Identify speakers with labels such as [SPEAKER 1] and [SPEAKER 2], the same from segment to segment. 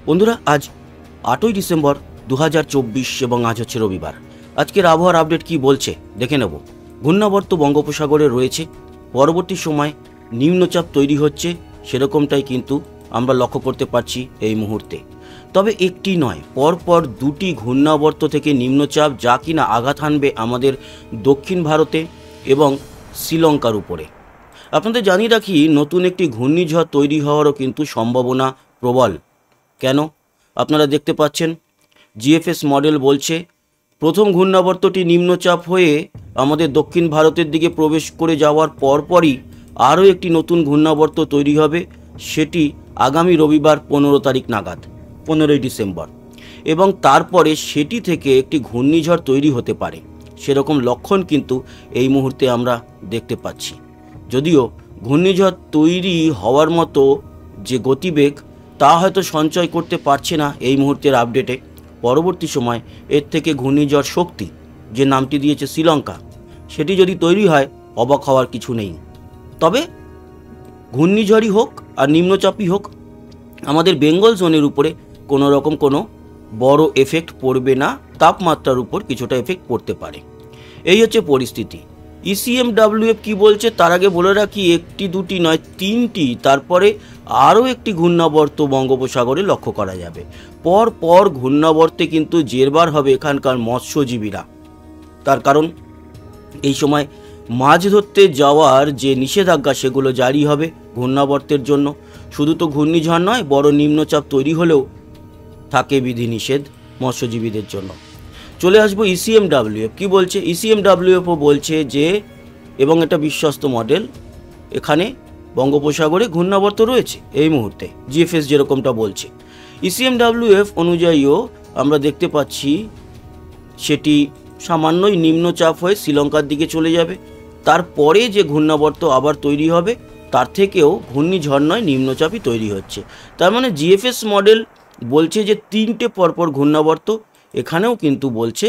[SPEAKER 1] বন্ধুরা, আজ 8ই ডিসেম্বর 2024 এবং আজ হচ্ছে রবিবার। আজকের আবহাওয়ার আপডেট কি বলছে দেখে নেব। ঘূর্ণাবর্ত বঙ্গোপসাগরে রয়েছে, পরবর্তী সময় নিম্নচাপ তৈরি হচ্ছে, সেরকমটাই কিন্তু আমরা লক্ষ্য করতে পারছি এই মুহূর্তে। তবে একটি নয়, পরপর দুটি ঘূর্ণাবর্ত থেকে নিম্নচাপ, যা কিনা আঘাত হানবে আমাদের দক্ষিণ ভারতে এবং শ্রীলঙ্কার উপরে। আপনাদের জানিয়ে রাখি, নতুন একটি ঘূর্ণিঝড় তৈরি হওয়ারও কিন্তু সম্ভাবনা প্রবল। কেন? আপনারা দেখতে পাচ্ছেন, জিএফএস মডেল বলছে প্রথম ঘূর্ণাবর্তটি নিম্নচাপ হয়ে আমাদের দক্ষিণ ভারতের দিকে প্রবেশ করে যাওয়ার পরপরই আরও একটি নতুন ঘূর্ণাবর্ত তৈরি হবে, সেটি আগামী রবিবার 15 তারিখ নাগাদ, 15ই ডিসেম্বর, এবং তারপরে সেটি থেকে একটি ঘূর্ণিঝড় তৈরি হতে পারে, সেরকম লক্ষণ কিন্তু এই মুহূর্তে আমরা দেখতে পাচ্ছি। যদিও ঘূর্ণিঝড় তৈরি হওয়ার মতো যে গতিবেগ তা হয়তো সঞ্চয় করতে পারছে না এই মুহূর্তের আপডেটে। পরবর্তী সময় এর থেকে ঘূর্ণিঝড় শক্তি, যে নামটি দিয়েছে শ্রীলঙ্কা, সেটি যদি তৈরি হয় অবাক হওয়ার কিছু নেই। তবে ঘূর্ণিঝড়ই হোক আর নিম্নচাপই হোক, আমাদের বেঙ্গল জোনের উপরে কোনো রকম কোনো বড় এফেক্ট পড়বে না, তাপমাত্রার উপর কিছুটা এফেক্ট পড়তে পারে। এই হচ্ছে পরিস্থিতি। ইসিএমডব্লিউএফ কি বলছে তার আগে বলে রাখি, একটি দুটি নয়, তিনটি, তারপরে আরও একটি ঘূর্ণাবর্ত বঙ্গোপসাগরে লক্ষ্য করা যাবে। পর পর ঘূর্ণাবর্তে কিন্তু জেরবার হবে এখানকার মৎস্যজীবীরা। তার কারণ এই সময় মাছ ধরতে যাওয়ার যে নিষেধাজ্ঞা সেগুলো জারি হবে ঘূর্ণাবর্তের জন্য। শুধু তো ঘূর্ণিঝড় নয়, বড় নিম্নচাপ তৈরি হলেও থাকে বিধিনিষেধ মৎস্যজীবীদের জন্য। চলে আসবো ইসিএমডব্লিউএফ কি বলছে। ইসিএমডব্লিউএফও বলছে যে, এবং এটা বিশ্বস্ত মডেল, এখানে বঙ্গোপসাগরে ঘূর্ণাবর্ত রয়েছে এই মুহূর্তে, জিএফএস যেরকমটা বলছে। ইসিএমডব্লিউএফ অনুযায়ীও আমরা দেখতে পাচ্ছি সেটি সামান্যই নিম্নচাপ হয়ে শ্রীলঙ্কার দিকে চলে যাবে। তারপরে যে ঘূর্ণাবর্ত আবার তৈরি হবে, তার থেকেও ঘূর্ণিঝড় নয়, নিম্নচাপই তৈরি হচ্ছে। তার মানে জিএফএস মডেল বলছে যে তিনটে পরপর ঘূর্ণাবর্ত, এখানেও কিন্তু বলছে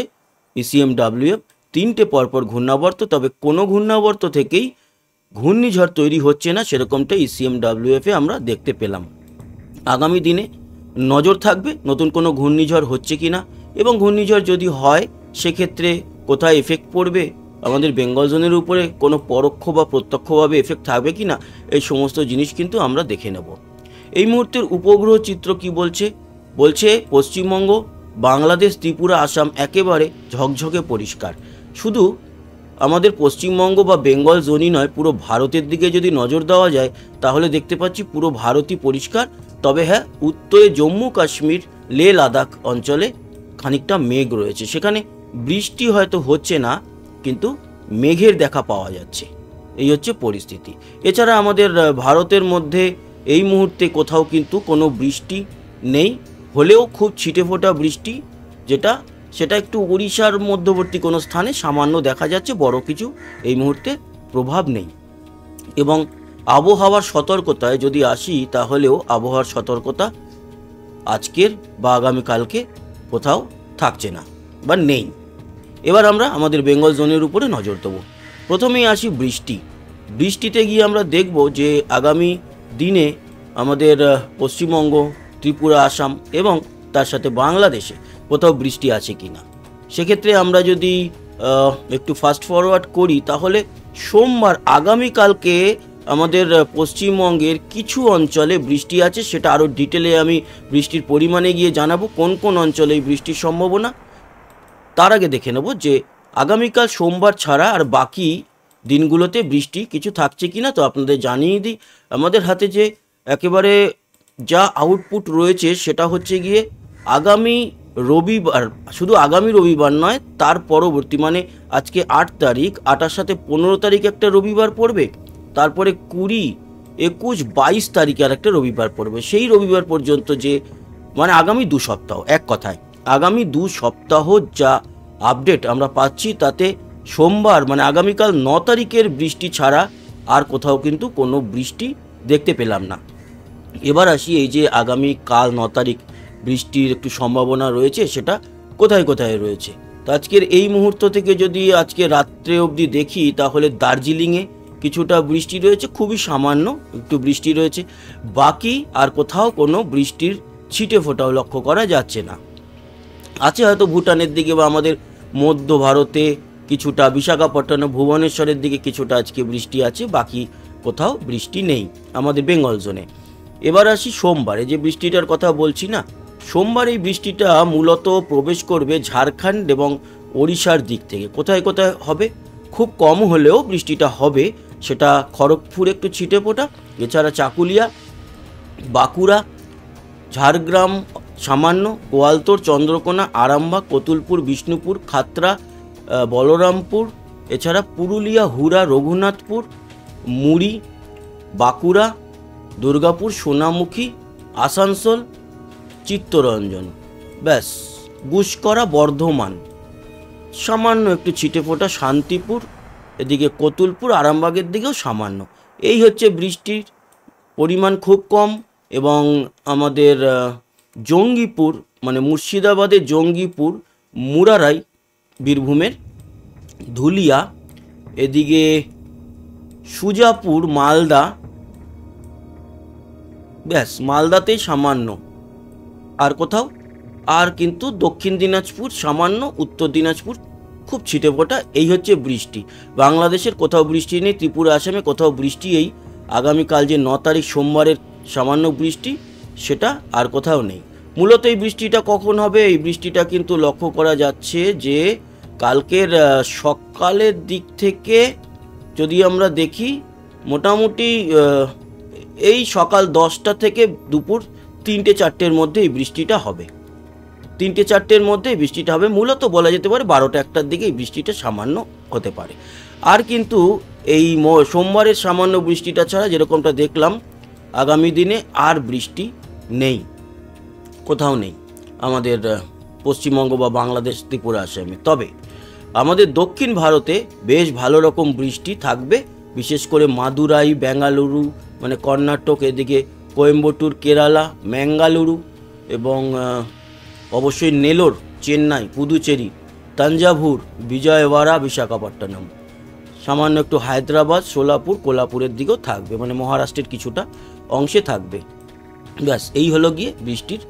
[SPEAKER 1] ইসিএমডব্লিউএফ তিনটে পরপর ঘূর্ণাবর্ত, তবে কোনো ঘূর্ণাবর্ত থেকেই ঘূর্ণিঝড় তৈরি হচ্ছে না, সেরকমটা ইসিএমডব্লিউএফে আমরা দেখতে পেলাম। আগামী দিনে নজর থাকবে নতুন কোনো ঘূর্ণিঝড় হচ্ছে কি না, এবং ঘূর্ণিঝড় যদি হয় সেক্ষেত্রে কোথায় এফেক্ট পড়বে, আমাদের বেঙ্গল জোনের উপরে কোনো পরোক্ষ বা প্রত্যক্ষভাবে এফেক্ট থাকবে কি না, এই সমস্ত জিনিস কিন্তু আমরা দেখে নেব। এই মুহূর্তের উপগ্রহ চিত্র কি বলছে? বলছে পশ্চিমবঙ্গ, বাংলাদেশ, ত্রিপুরা, আসাম একেবারে ঝকঝকে পরিষ্কার। শুধু আমাদের পশ্চিমবঙ্গ বা বেঙ্গল জোনই নয়, পুরো ভারতের দিকে যদি নজর দেওয়া যায় তাহলে দেখতে পাচ্ছি পুরো ভারতই পরিষ্কার। তবে হ্যাঁ, উত্তরে জম্মু কাশ্মীর, লে লাদাখ অঞ্চলে খানিকটা মেঘ রয়েছে, সেখানে বৃষ্টি হয়তো হচ্ছে না, কিন্তু মেঘের দেখা পাওয়া যাচ্ছে। এই হচ্ছে পরিস্থিতি। এছাড়া আমাদের ভারতের মধ্যে এই মুহূর্তে কোথাও কিন্তু কোনো বৃষ্টি নেই, হলেও খুব ছিটেফোঁটা বৃষ্টি, সেটা একটু উড়িষ্যার মধ্যবর্তী কোনো স্থানে সামান্য দেখা যাচ্ছে, বড় কিছু এই মুহূর্তে প্রভাব নেই। এবং আবহাওয়ার সতর্কতায় যদি আসি, তাহলেও আবহাওয়ার সতর্কতা আজকের বা আগামীকালকে কোথাও থাকছে না বা নেই। এবার আমরা আমাদের বেঙ্গল জোনের উপরে নজর দেবো। প্রথমেই আসি বৃষ্টিতে গিয়ে আমরা দেখব যে আগামী দিনে আমাদের পশ্চিমবঙ্গ, ত্রিপুরা, আসাম এবং তার সাথে বাংলাদেশে কোথাও বৃষ্টি আছে কি না। সেক্ষেত্রে আমরা যদি একটু ফাস্ট ফরওয়ার্ড করি, তাহলে সোমবার আগামীকালকে আমাদের পশ্চিমবঙ্গের কিছু অঞ্চলে বৃষ্টি আছে। সেটা আরও ডিটেলে আমি বৃষ্টির পরিমাণে গিয়ে জানাবো কোন কোন অঞ্চলে এই বৃষ্টির সম্ভাবনা। তার আগে দেখে নেব যে আগামীকাল সোমবার ছাড়া আর বাকি দিনগুলোতে বৃষ্টি কিছু থাকছে কি না। তো আপনাদের জানিয়ে দিই, আমাদের হাতে যে একেবারে যা আউটপুট রয়েছে সেটা হচ্ছে গিয়ে আগামী রবিবার, শুধু আগামী রবিবার নয়, তার পরবর্তী, মানে আজকে 8 তারিখ, 8-এর সাথে 15 তারিখ একটা রবিবার পড়বে, তারপরে 20, 21, 22 তারিখে আর একটা রবিবার পড়বে। সেই রবিবার পর্যন্ত যে, মানে আগামী 2 সপ্তাহ, এক কথায় আগামী 2 সপ্তাহ যা আপডেট আমরা পাচ্ছি, তাতে সোমবার মানে আগামীকাল 9 তারিখের বৃষ্টি ছাড়া আর কোথাও কিন্তু কোনো বৃষ্টি দেখতে পেলাম না। এবার আসি, এই যে আগামীকাল 9 তারিখ বৃষ্টির একটু সম্ভাবনা রয়েছে, সেটা কোথায় কোথায় রয়েছে। তো আজকের এই মুহূর্ত থেকে যদি আজকে রাত্রে অবধি দেখি, তাহলে দার্জিলিংয়ে কিছুটা বৃষ্টি রয়েছে, খুবই সামান্য একটু বৃষ্টি রয়েছে, বাকি আর কোথাও কোনো বৃষ্টির ছিটে ফোটাও লক্ষ্য করা যাচ্ছে না। আছে হয়তো ভুটানের দিকে বা আমাদের মধ্য ভারতে কিছুটা, বিশাখাপট্টনম ভুবনেশ্বরের দিকে কিছুটা আজকে বৃষ্টি আছে, বাকি কোথাও বৃষ্টি নেই আমাদের বেঙ্গল জোনে। এবার আসি সোমবারে যে বৃষ্টিটার কথা বলছি না, সোমবার এই বৃষ্টিটা মূলত প্রবেশ করবে ঝাড়খণ্ড এবং ওড়িশার দিক থেকে। কোথায় কোথায় হবে, খুব কম হলেও বৃষ্টিটা হবে, সেটা খড়গপুর একটু ছিটে ফোটা, এছাড়া চাকুলিয়া, বাঁকুড়া, ঝাড়গ্রাম সামান্য, গোয়ালতোড়, চন্দ্রকোনা, আরামবাগ, কতুলপুর, বিষ্ণুপুর, খাতড়া, বলরামপুর, এছাড়া পুরুলিয়া, হুড়া, রঘুনাথপুর, মুড়ি, বাঁকুড়া, দুর্গাপুর, সোনামুখী, আসানসোল, চিত্তরঞ্জন, ব্যাস। গুসকরা, বর্ধমান সামান্য একটু ছিটে ফোটা, শান্তিপুর, এদিকে কতুলপুর, আরামবাগের দিকেও সামান্য। এই হচ্ছে বৃষ্টির পরিমাণ, খুব কম। এবং আমাদের জঙ্গিপুর মানে মুর্শিদাবাদের জঙ্গিপুর, মুরারাই বীরভূমের, ধুলিয়া, এদিকে সুজাপুর, মালদা, ব্যাস মালদাতেই সামান্য, আর কোথাও, আর কিন্তু দক্ষিণ দিনাজপুর সামান্য, উত্তর দিনাজপুর খুব ছিটে ফোটা। এই হচ্ছে বৃষ্টি। বাংলাদেশের কোথাও বৃষ্টি নেই, ত্রিপুরা আসামে কোথাও বৃষ্টি, এই আগামীকাল যে 9 তারিখ সোমবারের সামান্য বৃষ্টি, সেটা আর কোথাও নেই। মূলত এই বৃষ্টিটা কখন হবে, এই বৃষ্টিটা কিন্তু লক্ষ্য করা যাচ্ছে যে কালকের সকালের দিক থেকে যদি আমরা দেখি, মোটামুটি এই সকাল 10টা থেকে দুপুর 3টে-4টের মধ্যে এই বৃষ্টিটা হবে। 3টে-4টের মধ্যে এই বৃষ্টিটা হবে। মূলত বলা যেতে পারে 12টা-1টার দিকে এই বৃষ্টিটা সামান্য হতে পারে। আর কিন্তু এই সোমবারের সামান্য বৃষ্টিটা ছাড়া, যেরকমটা দেখলাম, আগামী দিনে আর বৃষ্টি নেই, কোথাও নেই আমাদের পশ্চিমবঙ্গ বা বাংলাদেশ, ত্রিপুরা, আসামে। তবে আমাদের দক্ষিণ ভারতে বেশ ভালো রকম বৃষ্টি থাকবে, বিশেষ করে মাদুরাই, বেঙ্গালুরু মানে কর্ণাটক, এদিকে কোয়েম্বাটুর, কেরালা, ম্যাঙ্গালুরু এবং অবশ্যই নেলোর, চেন্নাই, পুদুচেরি, তাঞ্জাভুর, বিজয়ওয়াড়া, বিশাখাপট্টনম, সামান্য একটু হায়দ্রাবাদ, সোলাপুর, কোলাপুরের দিকেও থাকবে, মানে মহারাষ্ট্রের কিছুটা অংশে থাকবে। ব্যাস, এই হলো গিয়ে বৃষ্টির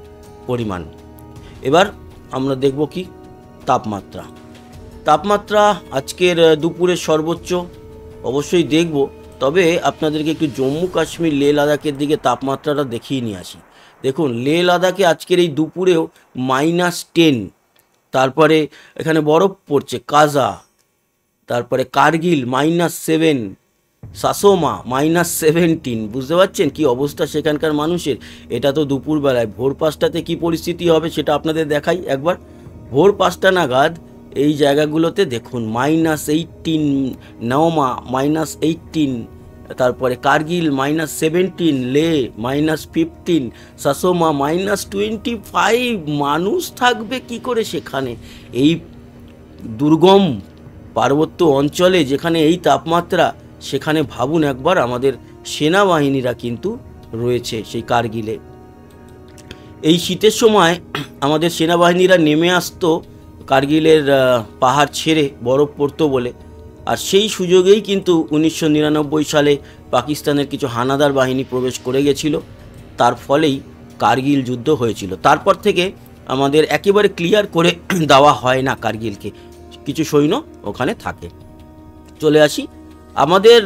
[SPEAKER 1] পরিমাণ। এবার আমরা দেখব কি তাপমাত্রা। তাপমাত্রা আজকের দুপুরের সর্বোচ্চ অবশ্যই দেখব, তবে আপনাদেরকে একটু জম্মু কাশ্মীর, লেহ লাদাখের দিকে তাপমাত্রাটা দেখিয়ে নিয়ে আসি। দেখুন, লেহ লাদাখে আজকের এই দুপুরেও -10, তারপরে এখানে বরফ পড়ছে কাজা, তারপরে কার্গিল -7, সাসোমা -17। বুঝতে পারছেন কি অবস্থা সেখানকার মানুষের। এটা তো দুপুরবেলায়, ভোর 5টাতে কী পরিস্থিতি হবে সেটা আপনাদের দেখাই একবার। ভোর 5টা নাগাদ এই জায়গাগুলোতে দেখুন -18, নওমা -18, তারপরে কার্গিল -17, লে -15, সাসোমা -25। মানুষ থাকবে কি করে সেখানে, এই দুর্গম পার্বত্য অঞ্চলে যেখানে এই তাপমাত্রা, সেখানে ভাবুন একবার আমাদের সেনাবাহিনীরা কিন্তু রয়েছে সেই কার্গিলে। এই শীতের সময় আমাদের সেনাবাহিনীরা নেমে আসতো কার্গিলের পাহাড় ছেড়ে, বরফ পড়তো বলে, আর সেই সুযোগেই কিন্তু 1999 সালে পাকিস্তানের কিছু হানাদার বাহিনী প্রবেশ করে গেছিল, তার ফলেই কার্গিল যুদ্ধ হয়েছিল। তারপর থেকে আমাদের একেবারে ক্লিয়ার করে দেওয়া হয় না কার্গিলকে, কিছু সৈন্য ওখানে থাকে। চলে আসি আমাদের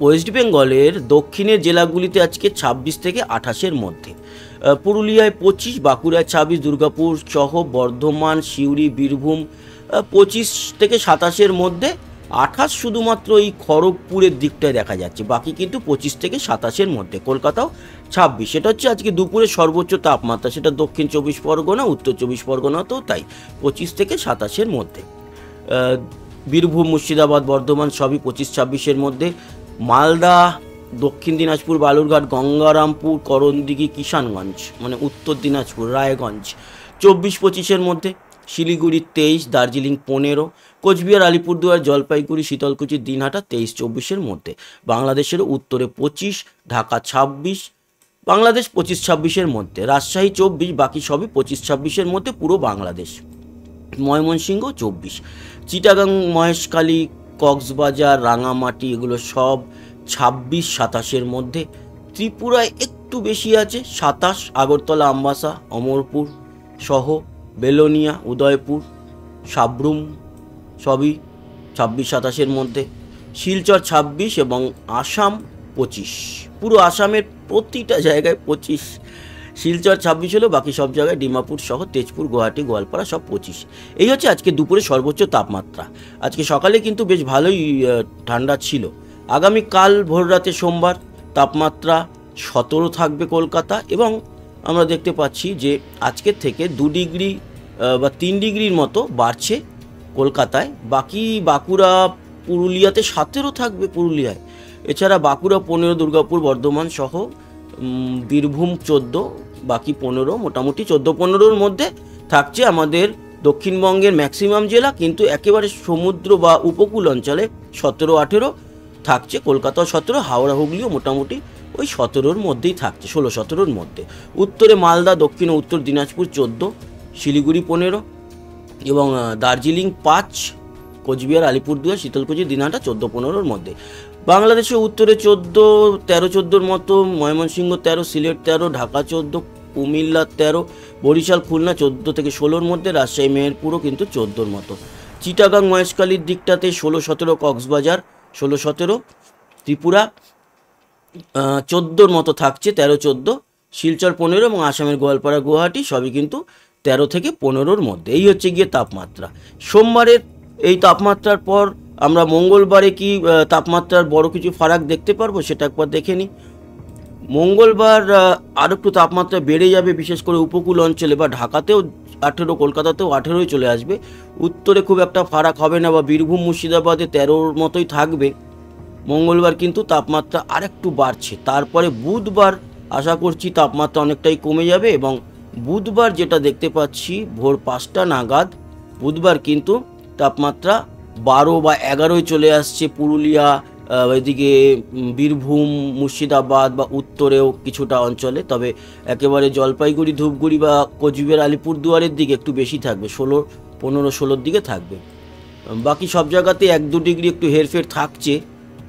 [SPEAKER 1] ওয়েস্ট বেঙ্গলের দক্ষিণের জেলাগুলিতে আজকে 26 থেকে 28-এর মধ্যে, পুরুলিয়ায় 25, বাঁকুড়ায় 26, দুর্গাপুর সহ বর্ধমান, সিউড়ি, বীরভূম 25 থেকে 27-এর মধ্যে, 28 শুধুমাত্র এই খড়গপুরের দিকটায় দেখা যাচ্ছে, বাকি কিন্তু 25 থেকে 27-এর মধ্যে। কলকাতাও 26। সেটা হচ্ছে আজকে দুপুরের সর্বোচ্চ তাপমাত্রা, সেটা দক্ষিণ 24 পরগনা, উত্তর 24 পরগনাতেও তাই, 25 থেকে 27-এর মধ্যে। বীরভূম, মুর্শিদাবাদ, বর্ধমান সবই 25-26-এর মধ্যে। মালদা, দক্ষিণ দিনাজপুর, বালুরঘাট, গঙ্গারামপুর, করণদিঘি, কিষানগঞ্জ মানে উত্তর দিনাজপুর, রায়গঞ্জ 24-25-এর মধ্যে। শিলিগুড়ি 23, দার্জিলিং 15, কোচবিহার, আলিপুরদুয়ার, জলপাইগুড়ি, শীতলকুচি, দিনহাটা 23-24-এর মধ্যে। বাংলাদেশের উত্তরে 25, ঢাকা 26, বাংলাদেশ 25-26-এর মধ্যে। রাজশাহী 24, বাকি সবই 25-26-এর মধ্যে, পুরো বাংলাদেশ। ময়মনসিংহ 24, চিটাগাং, মহেশখালী, কক্সবাজার, রাঙামাটি এগুলো সব 26-27-এর মধ্যে। ত্রিপুরায় একটু বেশি আছে 27, আগরতলা, আমবাসা, অমরপুর সহ বেলোনিয়া, উদয়পুর, সাবরুম সবই 26-27-এর মধ্যে, শিলচর 26 এবং আসাম 25। পুরো আসামের প্রতিটা জায়গায় 25, শিলচর 26 হলো, বাকি সব জায়গায় ডিমাপুর সহ তেজপুর, গুয়াহাটি, গোয়ালপাড়া সব 25। এই হচ্ছে আজকে দুপুরে সর্বোচ্চ তাপমাত্রা। আজকে সকালে কিন্তু বেশ ভালোই ঠান্ডা ছিল। আগামীকাল ভোররাতে সোমবার তাপমাত্রা 17 থাকবে কলকাতা, এবং আমরা দেখতে পাচ্ছি যে আজকের থেকে 2 ডিগ্রি বা 3 ডিগ্রির মতো বাড়ছে কলকাতায়। বাকি বাঁকুড়া, পুরুলিয়াতে 17 থাকবে পুরুলিয়ায়। এছাড়া বাঁকুড়া 15, দুর্গাপুর, বর্ধমান সহ বীরভূম 14, বাকি 15, মোটামুটি 14-15-র মধ্যে থাকছে আমাদের দক্ষিণবঙ্গের ম্যাক্সিমাম জেলা। কিন্তু একেবারে সমুদ্র বা উপকূল অঞ্চলে 17-18 থাকছে, কলকাতাও 17, হাওড়া হুগলিও মোটামুটি ওই 17-র মধ্যেই থাকছে, 16-17-র মধ্যে। উত্তরে মালদা, দক্ষিণ ও উত্তর দিনাজপুর 14, শিলিগুড়ি 15 এবং দার্জিলিং 5, কোচবিহার, আলিপুরদুয়ার, শীতলকুচি, দিনহাটা 14-15-র মধ্যে। বাংলাদেশে উত্তরে 13-14-র মতো, ময়মনসিংহ 13, সিলেট 13, ঢাকা 14, কুমিল্লা 13, বরিশাল, খুলনা 14 থেকে 16-র মধ্যে, রাজশাহী, মেহেরপুরও কিন্তু 14-র মতো। চিটাগাং, মহেশখালীর দিকটাতে 16-17, কক্সবাজার 16-17, ত্রিপুরা 14-র মতো থাকছে, 13-14, শিলচর 15 এবং আসামের গোয়ালপাড়া, গুয়াহাটি সবই কিন্তু 13 থেকে 15-র মধ্যে। এই হচ্ছে গিয়ে তাপমাত্রা। সোমবারের এই তাপমাত্রার পর আমরা মঙ্গলবারে কি তাপমাত্রার বড় কিছু ফারাক দেখতে পারবো সেটা একবার দেখে নিই। মঙ্গলবার আরও একটু তাপমাত্রা বেড়ে যাবে, বিশেষ করে উপকূল অঞ্চলে বা ঢাকাতেও 18, কলকাতাতেও 18-ই চলে আসবে। উত্তরে খুব একটা ফারাক হবে না, বা বীরভূম, মুর্শিদাবাদে 13-র মতোই থাকবে। মঙ্গলবার কিন্তু তাপমাত্রা আরেকটু বাড়ছে। তারপরে বুধবার আশা করছি তাপমাত্রা অনেকটাই কমে যাবে, এবং বুধবার যেটা দেখতে পাচ্ছি ভোর 5টা নাগাদ, বুধবার কিন্তু তাপমাত্রা 12 বা 11-ই চলে আসছে পুরুলিয়া, এদিকে বীরভূম, মুর্শিদাবাদ বা উত্তরেও কিছুটা অঞ্চলে। তবে একেবারে জলপাইগুড়ি, ধূপগুড়ি বা কোচবিহার, আলিপুরদুয়ারের দিকে একটু বেশি থাকবে, 15-16-র দিকে থাকবে। বাকি সব জায়গাতে 1-2 ডিগ্রি একটু হেরফের থাকছে।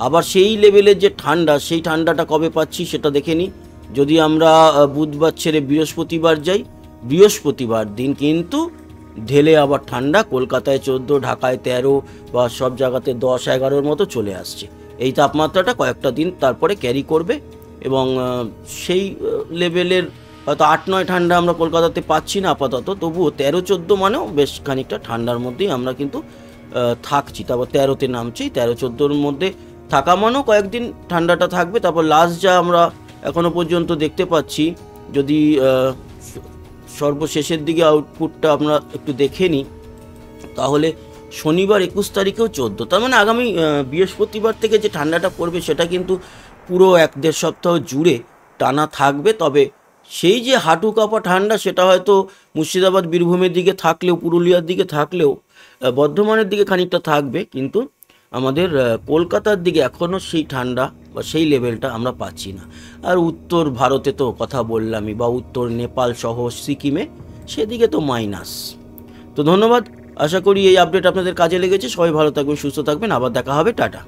[SPEAKER 1] আবার সেই লেভেলের যে ঠান্ডা, সেই ঠান্ডাটা কবে পাচ্ছি সেটা দেখে নিই। যদি আমরা বুধবার ছেড়ে বৃহস্পতিবার যাই, বৃহস্পতিবার দিন কিন্তু ঢেলে আবার ঠান্ডা, কলকাতায় 14, ঢাকায় 13 বা সব জায়গাতে 10-11-র মতো চলে আসছে। এই তাপমাত্রাটা কয়েকটা দিন তারপরে ক্যারি করবে, এবং সেই লেভেলের হয়তো 8-9 ঠান্ডা আমরা কলকাতাতে পাচ্ছি না আপাতত, তবুও 13-14 মানেও বেশ খানিকটা ঠান্ডার মধ্যেই আমরা কিন্তু থাকছি। তারপর 13-তে নামছি, 13-14-র মধ্যে থাকা মানেও কয়েকদিন ঠান্ডাটা থাকবে। তারপর লাস্ট যা আমরা এখনো পর্যন্ত দেখতে পাচ্ছি, যদি সর্বশেষের দিকে আউটপুটটা আমরা একটু দেখে নিই, তাহলে শনিবার 21 তারিখেও 14। তার মানে আগামী বৃহস্পতিবার থেকে যে ঠান্ডাটা পড়বে সেটা কিন্তু পুরো 1-1.5 সপ্তাহ জুড়ে টানা থাকবে। তবে সেই যে হাঁটু কাঁপা ঠান্ডা, সেটা হয়তো মুর্শিদাবাদ, বীরভূমের দিকে থাকলেও, পুরুলিয়ার দিকে থাকলেও, বর্ধমানের দিকে খানিকটা থাকবে, কিন্তু আমাদের কলকাতার দিকে এখনও সেই ঠান্ডা বা সেই লেভেলটা আমরা পাচ্ছি না। আর উত্তর ভারতে তো কথা বললামই, বা উত্তর নেপাল সহ সিকিমে সেদিকে তো মাইনাস। তো ধন্যবাদ, আশা করি এই আপডেট আপনাদের কাজে লেগেছে। সবাই ভালো থাকবেন, সুস্থ থাকবেন, আবার দেখা হবে, টাটা।